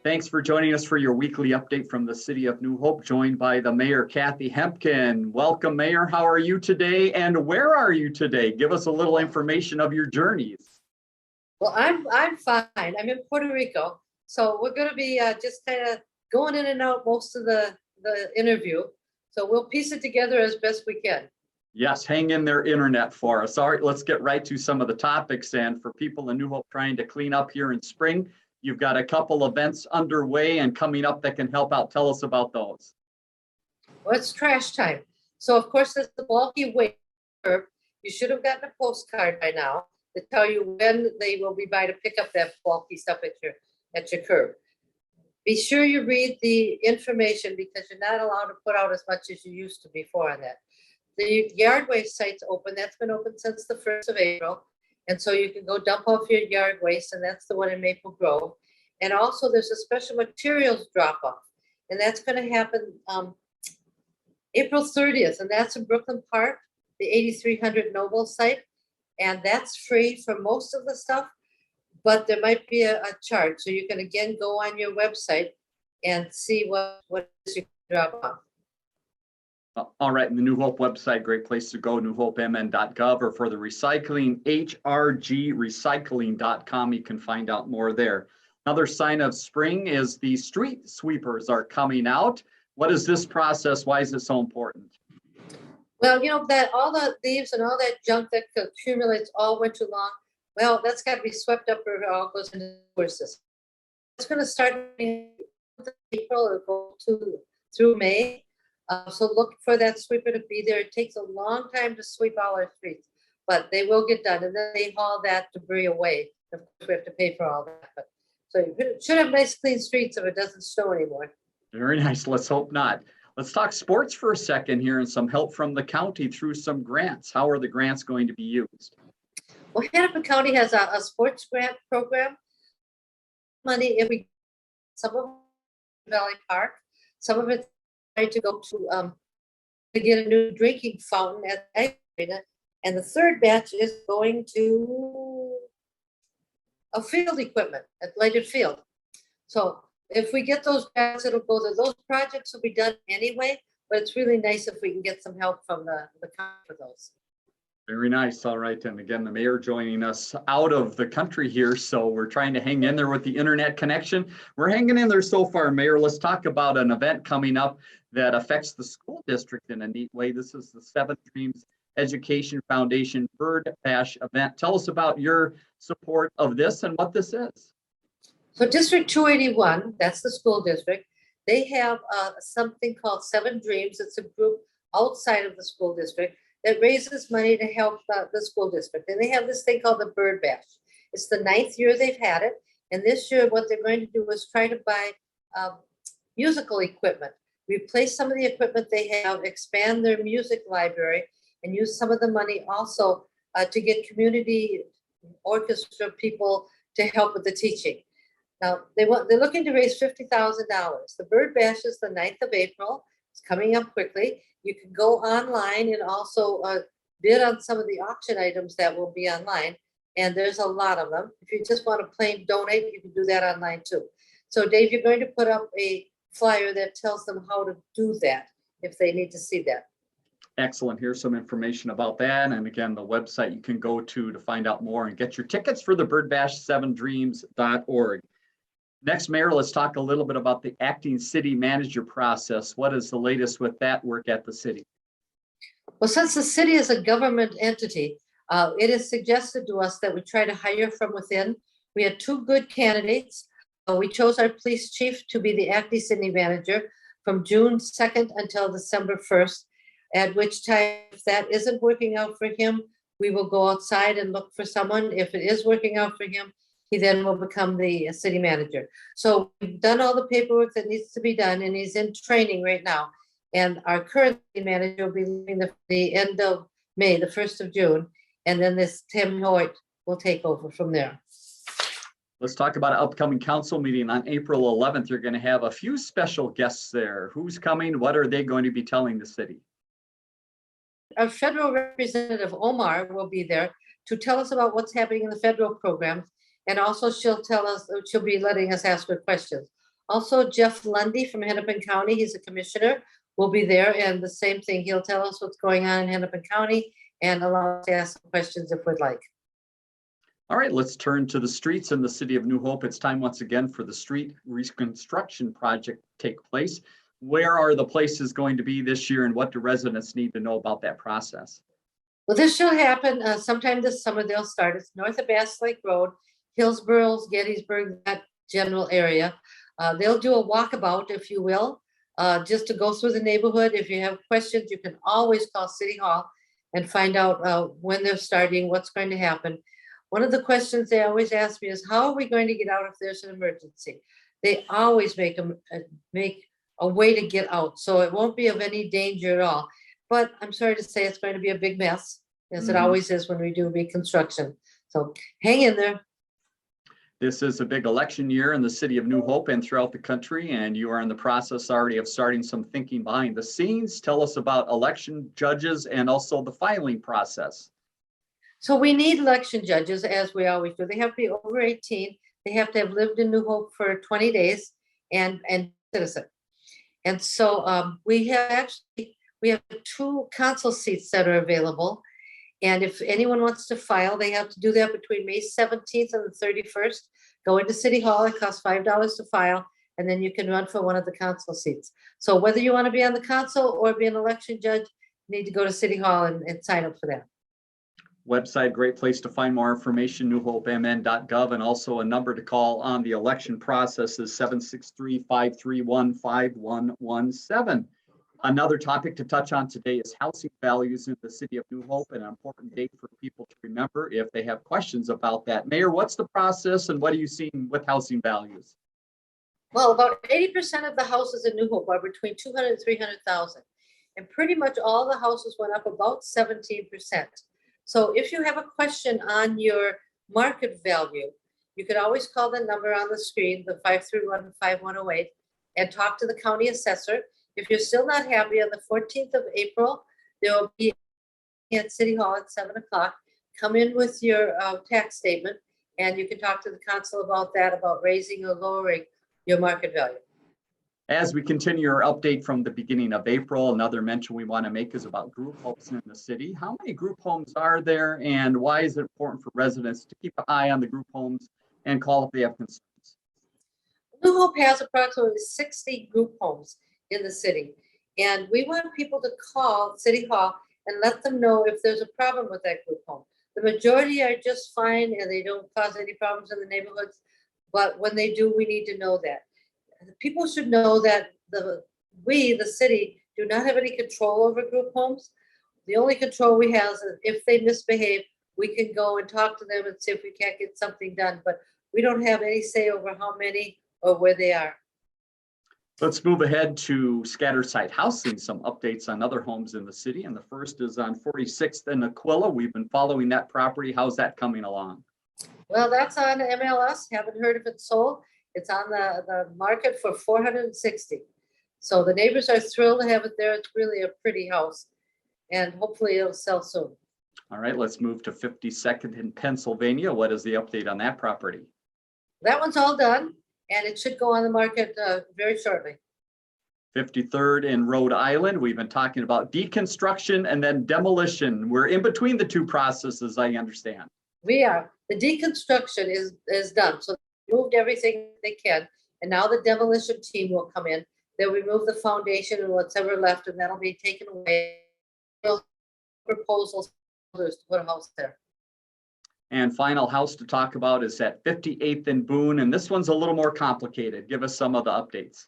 Thanks for joining us for your weekly update from the City of New Hope, joined by the Mayor, Kathi Hemken. Welcome, Mayor. How are you today, and where are you today? Give us a little information of your journeys. Well, I'm fine. I'm in Puerto Rico, so we're going to be just kind of going in and out most of the interview. So we'll piece it together as best we can. Yes, hang in there, internet, for us. All right, let's get right to some of the topics. And for people in New Hope trying to clean up here in spring, you've got a couple events underway and coming up that can help out. Tell us about those. Well, it's trash time. So of course, there's the bulky waste curb. You should have gotten a postcard by now to tell you when they will be by to pick up that bulky stuff at your curb. Be sure you read the information because you're not allowed to put out as much as you used to before on that. The yard waste site's open. That's been open since the 1st of April. And so you can go dump off your yard waste, and that's the one in Maple Grove. And also there's a special materials drop off, and that's going to happen April 30th, and that's in Brooklyn Park, the 8300 Noble site. And that's free for most of the stuff, but there might be a charge. So you can again go on your website and see what you can drop off. All right, and the New Hope website, great place to go, newhopemn.gov, or for the recycling, hrgrecycling.com. You can find out more there. Another sign of spring is the street sweepers are coming out. What is this process? Why is it so important? Well, you know, that all the leaves and all that junk that accumulates all winter long, well, that's got to be swept up or it all goes into the sewer system. It's going to start in April and go through May. So look for that sweeper to be there. It takes a long time to sweep all our streets, but they will get done. And then they haul that debris away. Of course, we have to pay for all that. But, so you should have nice, clean streets if it doesn't snow anymore. Very nice. Let's hope not. Let's talk sports for a second here and some help from the county through some grants. How are the grants going to be used? Well, Hennepin County has a sports grant program. Money, some of it Valley Park, some of it trying to go to get a new drinking fountain at the arena, and the third batch is going to a field equipment at Lighted Field. So if we get those grants, it'll go to those projects will be done anyway, but it's really nice if we can get some help from the county for those. Very nice. All right. And again, the mayor joining us out of the country here. So we're trying to hang in there with the internet connection. We're hanging in there so far, Mayor. Let's talk about an event coming up that affects the school district in a neat way. This is the Seven Dreams Education Foundation Bird Bash event. Tell us about your support of this and what this is. So District 281, that's the school district, they have something called Seven Dreams. It's a group outside of the school district that raises money to help the school district. And they have this thing called the Bird Bash. It's the 9th year they've had it. And this year, what they're going to do is try to buy musical equipment, replace some of the equipment they have, expand their music library, and use some of the money also to get community orchestra people to help with the teaching. Now, they're looking to raise $50,000. The Bird Bash is the 9th of April. It's coming up quickly. You can go online and also bid on some of the auction items that will be online. And there's a lot of them. If you just want to plain donate, you can do that online too. So Dave, you're going to put up a flyer that tells them how to do that if they need to see that. Excellent. Here's some information about that. And again, the website you can go to find out more and get your tickets for the Bird Bash, sevendreams.org. Next, Mayor, let's talk a little bit about the acting city manager process. What is the latest with that work at the city? Well, since the city is a government entity, it is suggested to us that we try to hire from within. We had 2 good candidates. We chose our police chief to be the acting city manager from June 2nd until December 1st, at which time, if that isn't working out for him, we will go outside and look for someone. If it is working out for him, he then will become the city manager. So we've done all the paperwork that needs to be done, and he's in training right now. And our current city manager will be leaving the end of May, the 1st of June, and then this Tim Hoyt will take over from there. Let's talk about an upcoming council meeting on April 11th. You're going to have a few special guests there. Who's coming? What are they going to be telling the city? Our federal representative, Omar, will be there to tell us about what's happening in the federal programs. And also she'll be letting us ask her questions. Also, Jeff Lundy from Hennepin County, he's a commissioner, will be there, and the same thing, he'll tell us what's going on in Hennepin County and allow us to ask questions if we'd like. All right, let's turn to the streets in the city of New Hope. It's time once again for the street reconstruction project to take place. Where are the places going to be this year, and what do residents need to know about that process? Well, this shall happen sometime this summer. They'll start. It's north of Bass Lake Road, Hillsborough, Gettysburg, that general area. They'll do a walkabout, if you will, just to go through the neighborhood. If you have questions, you can always call City Hall and find out when they're starting, what's going to happen. One of the questions they always ask me is, how are we going to get out if there's an emergency? They always make a way to get out, so it won't be of any danger at all. But I'm sorry to say it's going to be a big mess, as it always is when we do reconstruction. So hang in there. This is a big election year in the city of New Hope and throughout the country, and you are in the process already of starting some thinking behind the scenes. Tell us about election judges and also the filing process. So we need election judges, as we always do. They have to be over 18. They have to have lived in New Hope for 20 days and citizen. And so we have 2 council seats that are available. And if anyone wants to file, they have to do that between May 17th and the 31st. Go into City Hall, it costs $5 to file, and then you can run for one of the council seats. So whether you want to be on the council or be an election judge, you need to go to City Hall and sign up for that. Website, great place to find more information, newhopemn.gov, and also a number to call on the election process is 763-531-5117. Another topic to touch on today is housing values in the city of New Hope, an important date for people to remember if they have questions about that. Mayor, what's the process and what are you seeing with housing values? Well, about 80% of the houses in New Hope are between 200 and 300,000. And pretty much all the houses went up about 17%. So if you have a question on your market value, you could always call the number on the screen, the 531-5108, and talk to the county assessor. If you're still not happy, on the 14th of April, there will be at City Hall at 7 o'clock. Come in with your tax statement, and you can talk to the council about that, about raising or lowering your market value. As we continue our update from the beginning of April, another mention we want to make is about group homes in the city. How many group homes are there, and why is it important for residents to keep an eye on the group homes and call if they have concerns? New Hope has approximately 60 group homes in the city, and we want people to call City Hall and let them know if there's a problem with that group home. The majority are just fine and they don't cause any problems in the neighborhoods, but when they do, we need to know that. People should know that the city, do not have any control over group homes. The only control we have is if they misbehave, we can go and talk to them and see if we can't get something done, but we don't have any say over how many or where they are. Let's move ahead to scattered site housing, some updates on other homes in the city. And the first is on 46th and Aquila. We've been following that property. How's that coming along? Well, that's on MLS. Haven't heard if it's sold. It's on the market for $460. So the neighbors are thrilled to have it there. It's really a pretty house, and hopefully it'll sell soon. All right, let's move to 52nd in Pennsylvania. What is the update on that property? That one's all done, and it should go on the market very shortly. 53rd in Rhode Island. We've been talking about deconstruction and then demolition. We're in between the two processes, I understand. We are. The deconstruction is done. So they moved everything they can, and now the demolition team will come in. They'll remove the foundation and what's ever left, and that'll be taken away. Proposals to put a house there. And final house to talk about is at 58th and Boone, and this one's a little more complicated. Give us some of the updates.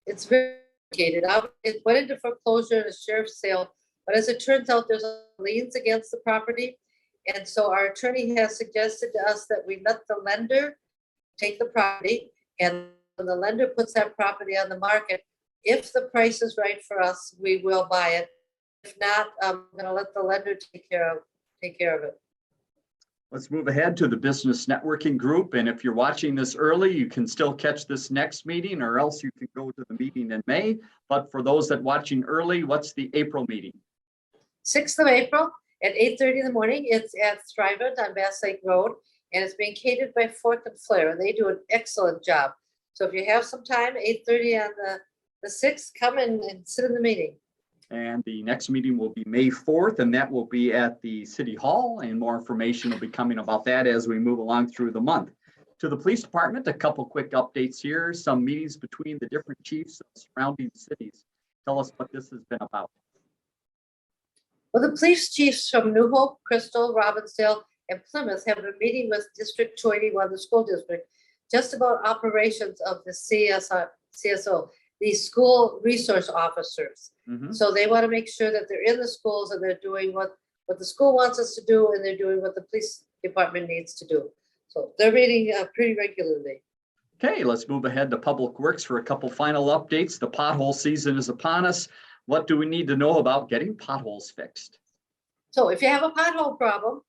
It's very complicated. It went into foreclosure and a sheriff's sale, but as it turns out, there's liens against the property. And so our attorney has suggested to us that we let the lender take the property, and when the lender puts that property on the market, if the price is right for us, we will buy it. If not, I'm going to let the lender take care of it. Let's move ahead to the business networking group. And if you're watching this early, you can still catch this next meeting, or else you can go to the meeting in May. But for those that watching early, what's the April meeting? 6th of April at 8:30 in the morning. It's at Thrivent on Bass Lake Road, and it's being catered by Fork and Flair, and they do an excellent job. So if you have some time, 8:30 on the 6th, come in and sit in the meeting. And the next meeting will be May 4th, and that will be at the City Hall, and more information will be coming about that as we move along through the month. To the police department, a couple quick updates here, some meetings between the different chiefs of surrounding cities. Tell us what this has been about. Well, the police chiefs from New Hope, Crystal, Robbinsdale, and Plymouth have been meeting with District 281, the school district, just about operations of the CSO, the school resource officers. So they want to make sure that they're in the schools and they're doing what the school wants us to do, and they're doing what the police department needs to do. So they're meeting pretty regularly. Okay, let's move ahead to Public Works for a couple final updates. The pothole season is upon us. What do we need to know about getting potholes fixed? So if you have a pothole problem,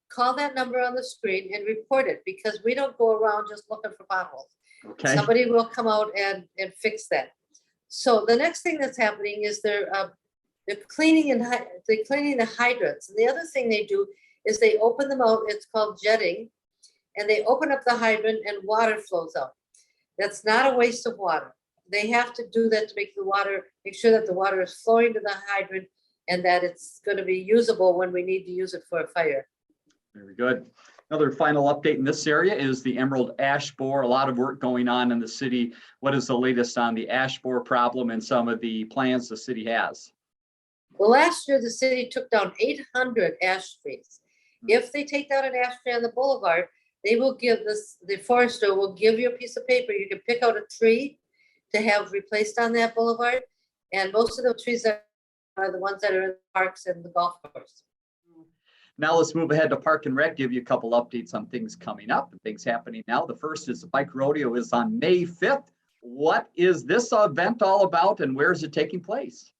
call that number on the screen and report it, because we don't go around just looking for potholes. Okay. Somebody will come out and fix that. So the next thing that's happening is they're cleaning the hydrants. And the other thing they do is they open them out. It's called jetting, and they open up the hydrant and water flows out. That's not a waste of water. They have to do that to make sure that the water is flowing to the hydrant and that it's going to be usable when we need to use it for a fire. Very good. Another final update in this area is the emerald ash borer. A lot of work going on in the city. What is the latest on the ash borer problem and some of the plans the city has? Well, last year the city took down 800 ash trees. If they take down an ash tree on the boulevard, they will give the forester will give you a piece of paper. You can pick out a tree to have replaced on that boulevard. And most of the trees are the ones that are in the parks and the golf course. Now let's move ahead to Park and Rec, give you a couple updates on things coming up and things happening now. The first is the Bike Rodeo is on May 5th. What is this event all about and where is it taking place?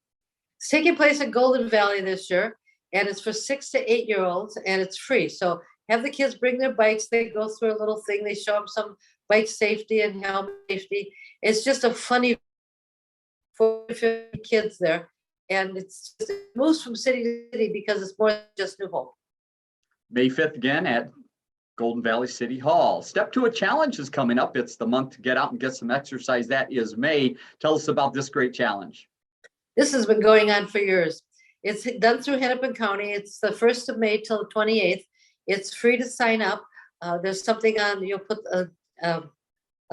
It's taking place in Golden Valley this year, and it's for 6 to 8-year-olds, and it's free. So have the kids bring their bikes. They go through a little thing. They show them some bike safety and helmet safety. It's just a funny for kids there. And it moves from city to city because it's more than just New Hope. May 5th again at Golden Valley City Hall. Step 2 challenge is coming up. It's the month to get out and get some exercise. That is May. Tell us about this great challenge. This has been going on for years. It's done through Hennepin County. It's the 1st of May till the 28th. It's free to sign up. There's something on, you'll put a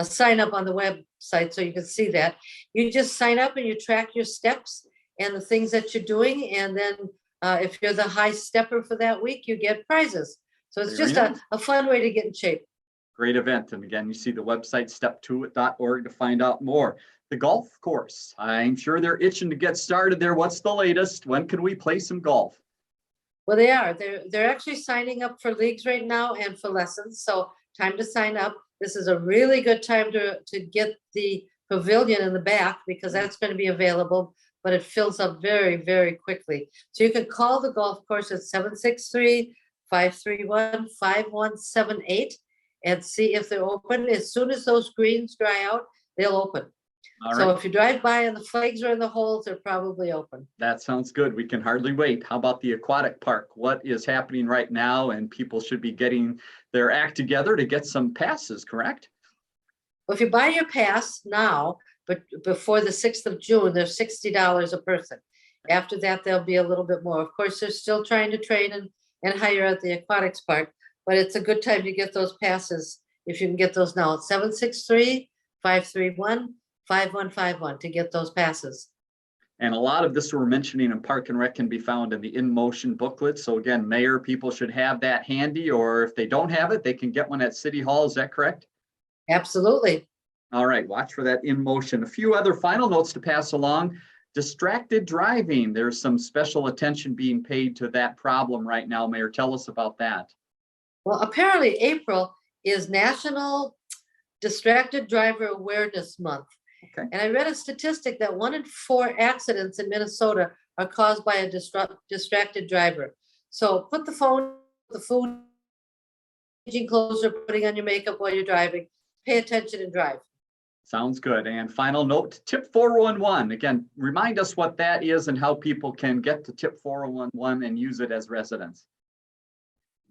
sign up on the website so you can see that. You just sign up and you track your steps and the things that you're doing. And then if you're the high stepper for that week, you get prizes. So it's just a fun way to get in shape. Great event. And again, you see the website step2it.org to find out more. The golf course, I'm sure they're itching to get started there. What's the latest? When can we play some golf? Well, they are. They're actually signing up for leagues right now and for lessons. So time to sign up. This is a really good time to get the pavilion in the back because that's going to be available, but it fills up very, very quickly. So you can call the golf course at 763-531-5178 and see if they're open. As soon as those greens dry out, they'll open. So if you drive by and the flags are in the holes, they're probably open. That sounds good. We can hardly wait. How about the Aquatic Park? What is happening right now? And people should be getting their act together to get some passes, correct? Well, if you buy your pass now, but before the 6th of June, they're $60 a person. After that, there'll be a little bit more. Of course, they're still trying to train and hire at the Aquatics Park, but it's a good time to get those passes if you can get those now. 763-531-5151 to get those passes. And a lot of this we're mentioning in Park and Rec can be found in the In Motion booklet. So again, Mayor, people should have that handy, or if they don't have it, they can get one at City Hall. Is that correct? Absolutely. All right, watch for that In Motion. A few other final notes to pass along. Distracted driving. There's some special attention being paid to that problem right now. Mayor, tell us about that. Well, apparently April is National Distracted Driver Awareness Month. Okay. And I read a statistic that 1 in 4 accidents in Minnesota are caused by a distracted driver. So put the phone, the food, changing clothes, or putting on your makeup while you're driving. Pay attention and drive. Sounds good. And final note, Tip 411. Again, remind us what that is and how people can get to Tip 411 and use it as residents.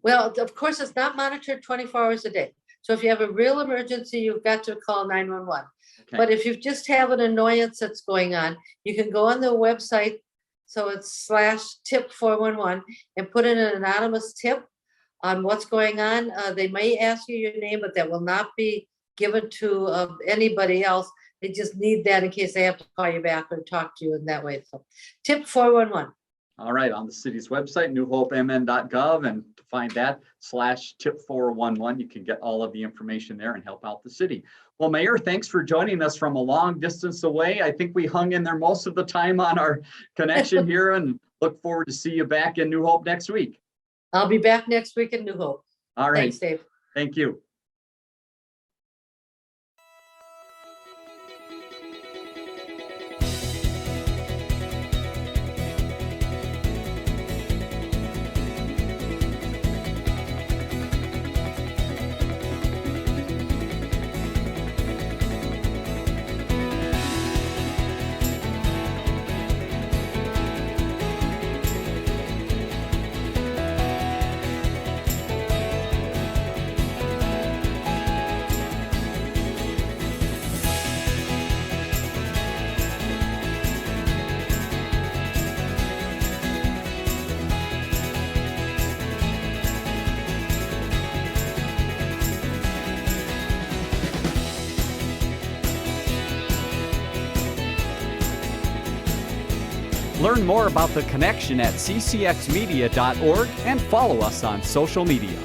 Well, of course, it's not monitored 24 hours a day. So if you have a real emergency, you've got to call 911. Okay. But if you just have an annoyance that's going on, you can go on the website. So it's /tip411 and put in an anonymous tip on what's going on. They may ask you your name, but that will not be given to anybody else. They just need that in case they have to call you back or talk to you in that way. So tip 411. All right, on the city's website, newhopemn.gov, and to find that /tip411, you can get all of the information there and help out the city. Well, Mayor, thanks for joining us from a long distance away. I think we hung in there most of the time on our connection here, and look forward to see you back in New Hope next week. I'll be back next week in New Hope. All right. Thanks, Dave. Thank you. Learn more about The Connection at ccxmedia.org and follow us on social media.